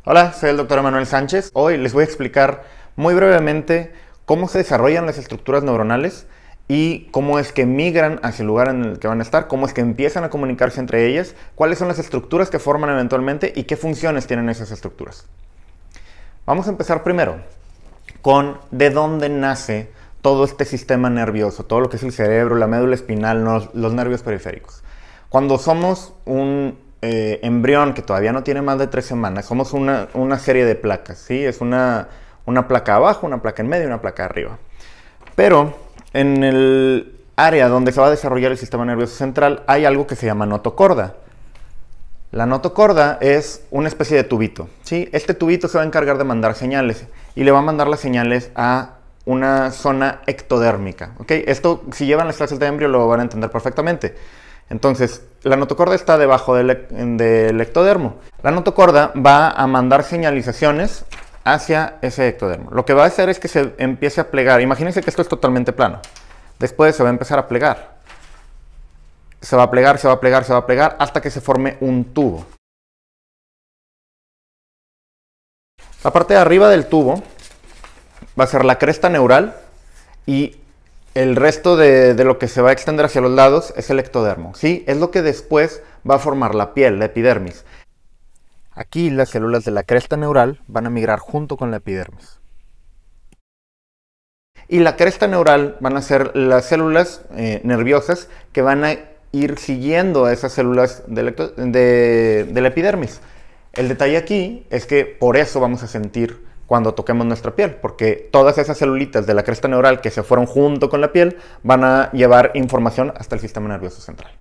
Hola, soy el doctor Emanuel Sánchez. Hoy les voy a explicar muy brevemente cómo se desarrollan las estructuras neuronales y cómo es que migran hacia el lugar en el que van a estar, cómo es que empiezan a comunicarse entre ellas, cuáles son las estructuras que forman eventualmente y qué funciones tienen esas estructuras. Vamos a empezar primero con de dónde nace todo este sistema nervioso, todo lo que es el cerebro, la médula espinal, los nervios periféricos. Cuando somos un embrión que todavía no tiene más de 3 semanas, somos una serie de placas, ¿sí? Es una placa abajo, una placa en medio y una placa arriba. Pero en el área donde se va a desarrollar el sistema nervioso central hay algo que se llama notocorda. La notocorda es una especie de tubito, ¿sí? Este tubito se va a encargar de mandar señales y le va a mandar las señales a una zona ectodérmica, ¿ok? Esto, si llevan las clases de embrio, lo van a entender perfectamente. Entonces, la notocorda está debajo del ectodermo. La notocorda va a mandar señalizaciones hacia ese ectodermo. Lo que va a hacer es que se empiece a plegar. Imagínense que esto es totalmente plano. Después se va a empezar a plegar. Se va a plegar, se va a plegar, se va a plegar hasta que se forme un tubo. La parte de arriba del tubo va a ser la cresta neural y el resto de lo que se va a extender hacia los lados es el ectodermo, ¿sí? Es lo que después va a formar la piel, la epidermis. Aquí las células de la cresta neural van a migrar junto con la epidermis. Y la cresta neural van a ser las células nerviosas que van a ir siguiendo a esas células de la epidermis. El detalle aquí es que por eso vamos a sentir cuando toquemos nuestra piel, porque todas esas celulitas de la cresta neural que se fueron junto con la piel van a llevar información hasta el sistema nervioso central.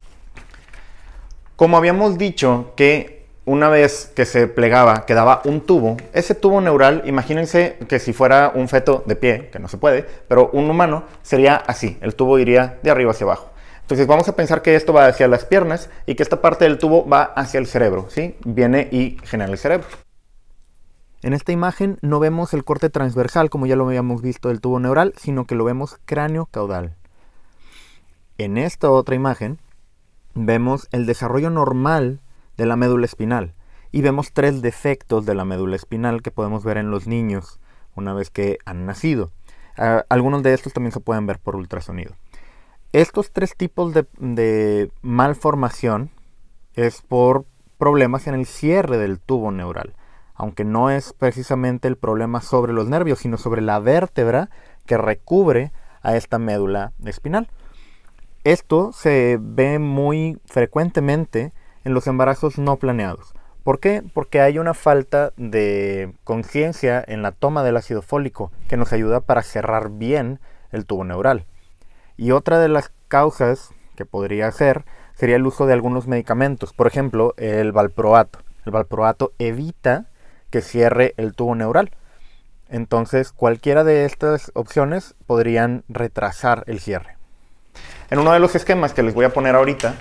Como habíamos dicho que una vez que se plegaba quedaba un tubo, ese tubo neural, imagínense que si fuera un feto de pie, que no se puede, pero un humano sería así, el tubo iría de arriba hacia abajo. Entonces vamos a pensar que esto va hacia las piernas y que esta parte del tubo va hacia el cerebro, ¿sí? Viene y genera el cerebro. En esta imagen no vemos el corte transversal, como ya lo habíamos visto del tubo neural, sino que lo vemos cráneo-caudal. En esta otra imagen vemos el desarrollo normal de la médula espinal y vemos 3 defectos de la médula espinal que podemos ver en los niños una vez que han nacido. Algunos de estos también se pueden ver por ultrasonido. Estos 3 tipos de malformación es por problemas en el cierre del tubo neural, aunque no es precisamente el problema sobre los nervios, sino sobre la vértebra que recubre a esta médula espinal. Esto se ve muy frecuentemente en los embarazos no planeados. ¿Por qué? Porque hay una falta de conciencia en la toma del ácido fólico que nos ayuda para cerrar bien el tubo neural. Y otra de las causas que podría ser sería el uso de algunos medicamentos, por ejemplo, el valproato. El valproato evita que cierre el tubo neural. Entonces, cualquiera de estas opciones podrían retrasar el cierre. En uno de los esquemas que les voy a poner ahorita,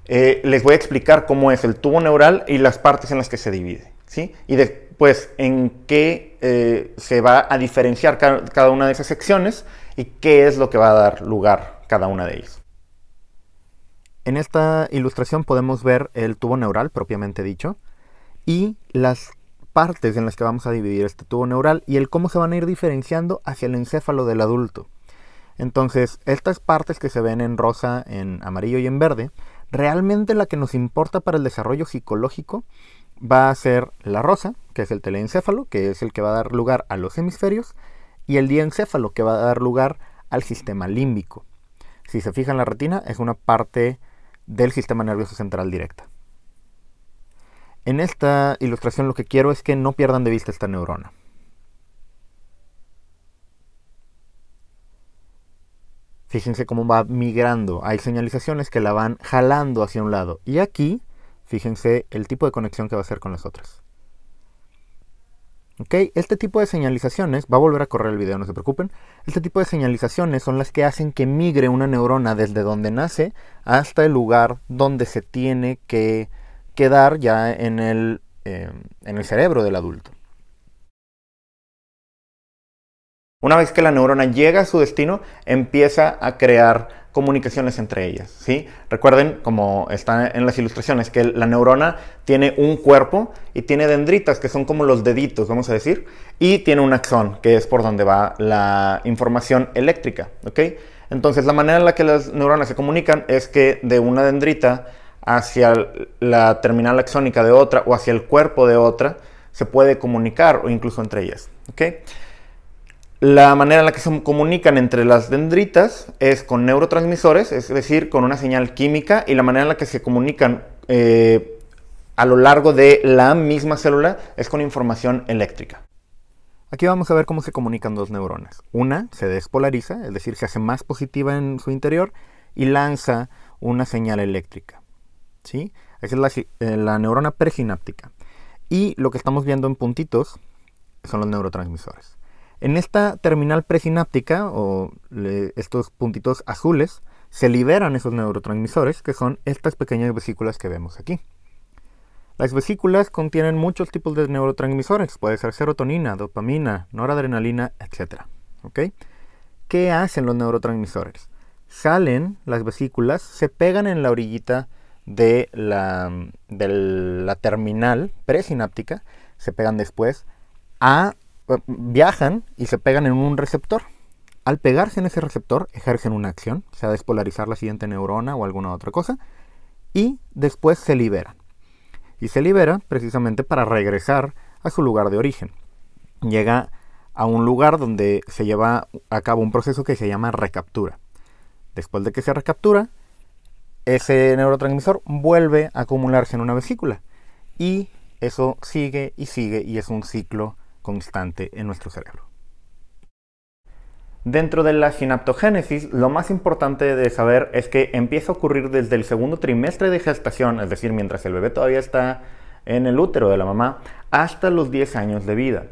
les voy a explicar cómo es el tubo neural y las partes en las que se divide, ¿sí? Y después en qué se va a diferenciar cada una de esas secciones y qué es lo que va a dar lugar cada una de ellas. En esta ilustración podemos ver el tubo neural propiamente dicho y las partes en las que vamos a dividir este tubo neural y el cómo se van a ir diferenciando hacia el encéfalo del adulto. Entonces, estas partes que se ven en rosa, en amarillo y en verde, realmente la que nos importa para el desarrollo psicológico va a ser la rosa, que es el telencéfalo, que es el que va a dar lugar a los hemisferios, y el diencéfalo, que va a dar lugar al sistema límbico. Si se fijan, la retina es una parte del sistema nervioso central directa. En esta ilustración lo que quiero es que no pierdan de vista esta neurona. Fíjense cómo va migrando. Hay señalizaciones que la van jalando hacia un lado. Y aquí, fíjense el tipo de conexión que va a hacer con las otras. ¿Ok? Este tipo de señalizaciones, va a volver a correr el video, no se preocupen. Este tipo de señalizaciones son las que hacen que migre una neurona desde donde nace hasta el lugar donde se tiene que quedar ya en el cerebro del adulto. Una vez que la neurona llega a su destino, empieza a crear comunicaciones entre ellas, ¿sí? Recuerden, como está en las ilustraciones, que la neurona tiene un cuerpo y tiene dendritas, que son como los deditos, vamos a decir, y tiene un axón, que es por donde va la información eléctrica, ¿ok? Entonces, la manera en la que las neuronas se comunican es que de una dendrita hacia la terminal axónica de otra o hacia el cuerpo de otra se puede comunicar, o incluso entre ellas, ¿ok? La manera en la que se comunican entre las dendritas es con neurotransmisores, es decir, con una señal química, y la manera en la que se comunican a lo largo de la misma célula es con información eléctrica. Aquí vamos a ver cómo se comunican dos neuronas. Una se despolariza, es decir, se hace más positiva en su interior y lanza una señal eléctrica, ¿sí? Esa es la neurona presináptica. Y lo que estamos viendo en puntitos son los neurotransmisores. En esta terminal presináptica, o estos puntitos azules, se liberan esos neurotransmisores, que son estas pequeñas vesículas que vemos aquí. Las vesículas contienen muchos tipos de neurotransmisores, puede ser serotonina, dopamina, noradrenalina, etc. ¿Ok? ¿Qué hacen los neurotransmisores? Salen las vesículas, se pegan en la orillita de la terminal presináptica, se pegan después viajan y se pegan en un receptor. Al pegarse en ese receptor, ejercen una acción, sea despolarizar la siguiente neurona o alguna otra cosa, y después se liberan. Y se libera precisamente para regresar a su lugar de origen. Llega a un lugar donde se lleva a cabo un proceso que se llama recaptura. Después de que se recaptura, ese neurotransmisor vuelve a acumularse en una vesícula. Y eso sigue y es un ciclo constante en nuestro cerebro. Dentro de la sinaptogénesis, lo más importante de saber es que empieza a ocurrir desde el segundo trimestre de gestación, es decir, mientras el bebé todavía está en el útero de la mamá, hasta los 10 años de vida.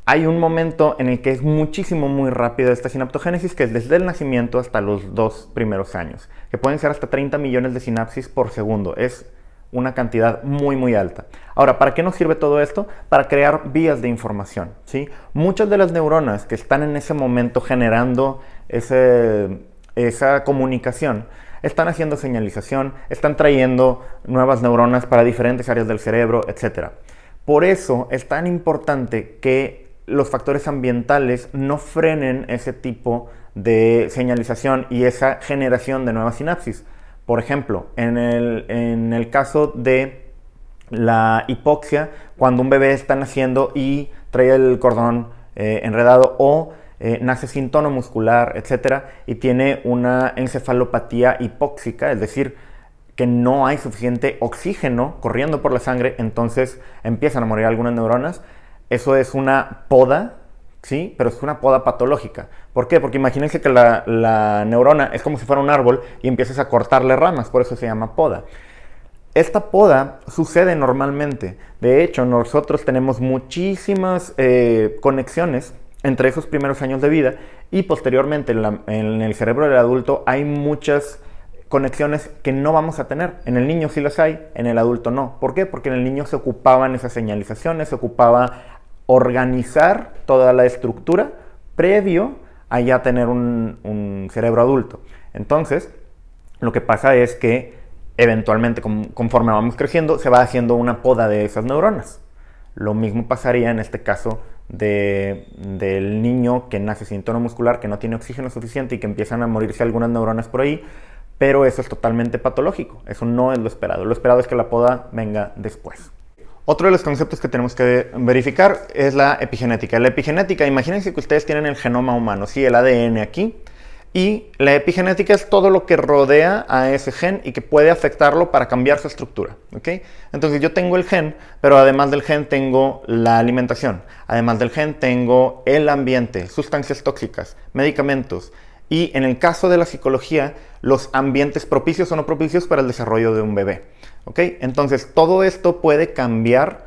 Hay un momento en el que es muy rápido esta sinaptogénesis, que es desde el nacimiento hasta los 2 primeros años, que pueden ser hasta 30 millones de sinapsis por segundo. Es una cantidad muy alta. Ahora, ¿para qué nos sirve todo esto? Para crear vías de información, ¿sí? Muchas de las neuronas que están en ese momento generando esa comunicación están haciendo señalización, están trayendo nuevas neuronas para diferentes áreas del cerebro, etc. Por eso es tan importante que los factores ambientales no frenen ese tipo de señalización y esa generación de nuevas sinapsis. Por ejemplo, en el caso de la hipoxia, cuando un bebé está naciendo y trae el cordón enredado o nace sin tono muscular, etc., y tiene una encefalopatía hipóxica, es decir, que no hay suficiente oxígeno corriendo por la sangre, entonces empiezan a morir algunas neuronas. Eso es una poda, ¿sí? Pero es una poda patológica. ¿Por qué? Porque imagínense que la neurona es como si fuera un árbol y empiezas a cortarle ramas, por eso se llama poda. Esta poda sucede normalmente. De hecho, nosotros tenemos muchísimas conexiones entre esos primeros años de vida y posteriormente en el cerebro del adulto hay muchas conexiones que no vamos a tener. En el niño sí las hay, en el adulto no. ¿Por qué? Porque en el niño se ocupaban esas señalizaciones, se ocupaba organizar toda la estructura previo a ya tener un cerebro adulto. Entonces, lo que pasa es que eventualmente, conforme vamos creciendo, se va haciendo una poda de esas neuronas. Lo mismo pasaría en este caso del niño que nace sin tono muscular, que no tiene oxígeno suficiente y que empiezan a morirse algunas neuronas por ahí, pero eso es totalmente patológico. Eso no es lo esperado. Lo esperado es que la poda venga después. Otro de los conceptos que tenemos que verificar es la epigenética. La epigenética, imagínense que ustedes tienen el genoma humano, sí, el ADN aquí, y la epigenética es todo lo que rodea a ese gen y que puede afectarlo para cambiar su estructura, ¿ok? Entonces yo tengo el gen, pero además del gen tengo la alimentación, además del gen tengo el ambiente, sustancias tóxicas, medicamentos, y en el caso de la psicología, los ambientes propicios o no propicios para el desarrollo de un bebé. ¿Ok? Entonces, todo esto puede cambiar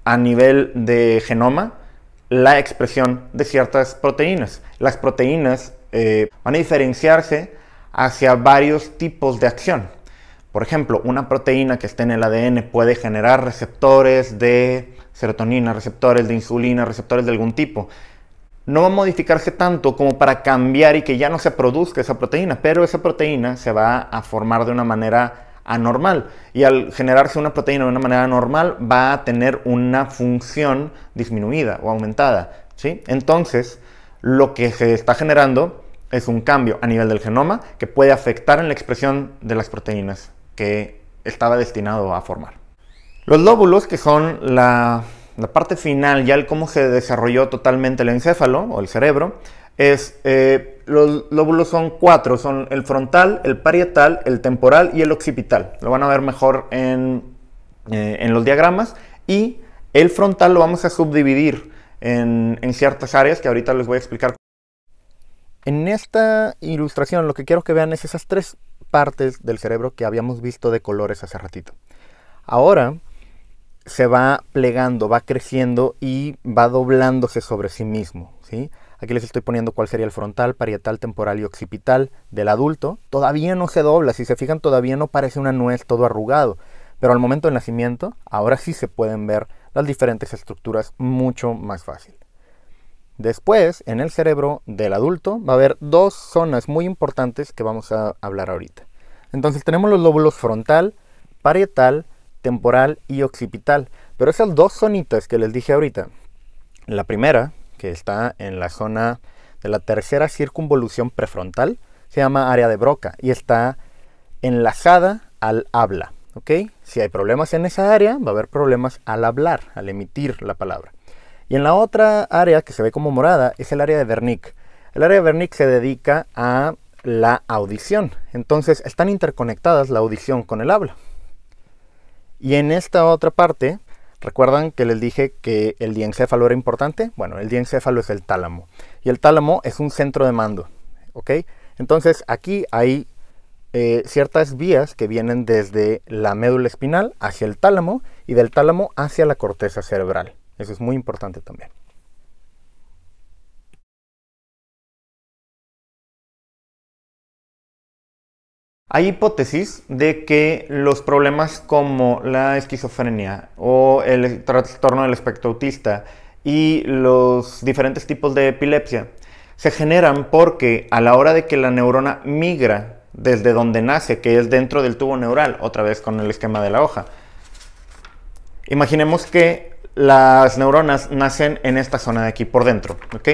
a nivel de genoma la expresión de ciertas proteínas. Las proteínas van a diferenciarse hacia varios tipos de acción. Por ejemplo, una proteína que esté en el ADN puede generar receptores de serotonina, receptores de insulina, receptores de algún tipo. no va a modificarse tanto como para cambiar y que ya no se produzca esa proteína, pero esa proteína se va a formar de una manera anormal, y al generarse una proteína de una manera anormal va a tener una función disminuida o aumentada, ¿sí? Entonces, lo que se está generando es un cambio a nivel del genoma que puede afectar en la expresión de las proteínas que estaba destinado a formar. Los lóbulos, que son la parte final, ya el cómo se desarrolló totalmente el encéfalo o el cerebro, los lóbulos son 4, son el frontal, el parietal, el temporal y el occipital. Lo van a ver mejor en los diagramas, y el frontal lo vamos a subdividir en ciertas áreas que ahorita les voy a explicar. En esta ilustración lo que quiero que vean es esas 3 partes del cerebro que habíamos visto de colores hace ratito. Ahora se va plegando, va creciendo y va doblándose sobre sí mismo, ¿sí? Aquí les estoy poniendo cuál sería el frontal, parietal, temporal y occipital del adulto. Todavía no se dobla, si se fijan todavía no parece una nuez todo arrugado, pero al momento del nacimiento ahora sí se pueden ver las diferentes estructuras mucho más fácil. Después, en el cerebro del adulto va a haber 2 zonas muy importantes que vamos a hablar ahorita. Entonces tenemos los lóbulos frontal, parietal, temporal y occipital, pero esas 2 zonitas que les dije ahorita, la primera, que está en la zona de la tercera circunvolución prefrontal, se llama área de Broca y está enlazada al habla, ¿ok? Si hay problemas en esa área, va a haber problemas al hablar, al emitir la palabra. Y en la otra área que se ve como morada es el área de Wernicke. El área de Wernicke se dedica a la audición, entonces están interconectadas la audición con el habla. Y en esta otra parte, ¿recuerdan que les dije que el diencéfalo era importante? Bueno, el diencéfalo es el tálamo. Y el tálamo es un centro de mando, ¿ok? Entonces aquí hay ciertas vías que vienen desde la médula espinal hacia el tálamo y del tálamo hacia la corteza cerebral. Eso es muy importante también. Hay hipótesis de que los problemas como la esquizofrenia o el trastorno del espectro autista y los diferentes tipos de epilepsia se generan porque a la hora de que la neurona migra desde donde nace, que es dentro del tubo neural, otra vez con el esquema de la hoja, imaginemos que las neuronas nacen en esta zona de aquí por dentro, ¿ok?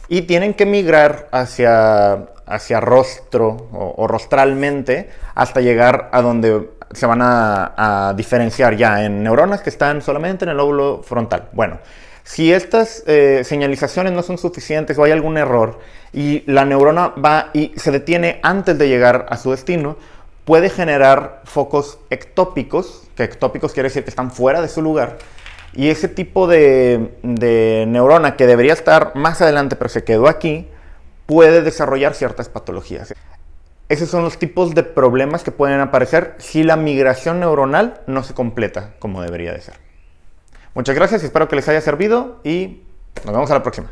Y tienen que migrar hacia rostro o rostralmente hasta llegar a donde se van a diferenciar ya en neuronas que están solamente en el lóbulo frontal. Bueno, si estas señalizaciones no son suficientes o hay algún error y la neurona va y se detiene antes de llegar a su destino, puede generar focos ectópicos, que ectópicos quiere decir que están fuera de su lugar, y ese tipo de neurona que debería estar más adelante pero se quedó aquí, puede desarrollar ciertas patologías. Esos son los tipos de problemas que pueden aparecer si la migración neuronal no se completa como debería de ser. Muchas gracias, espero que les haya servido y nos vemos a la próxima.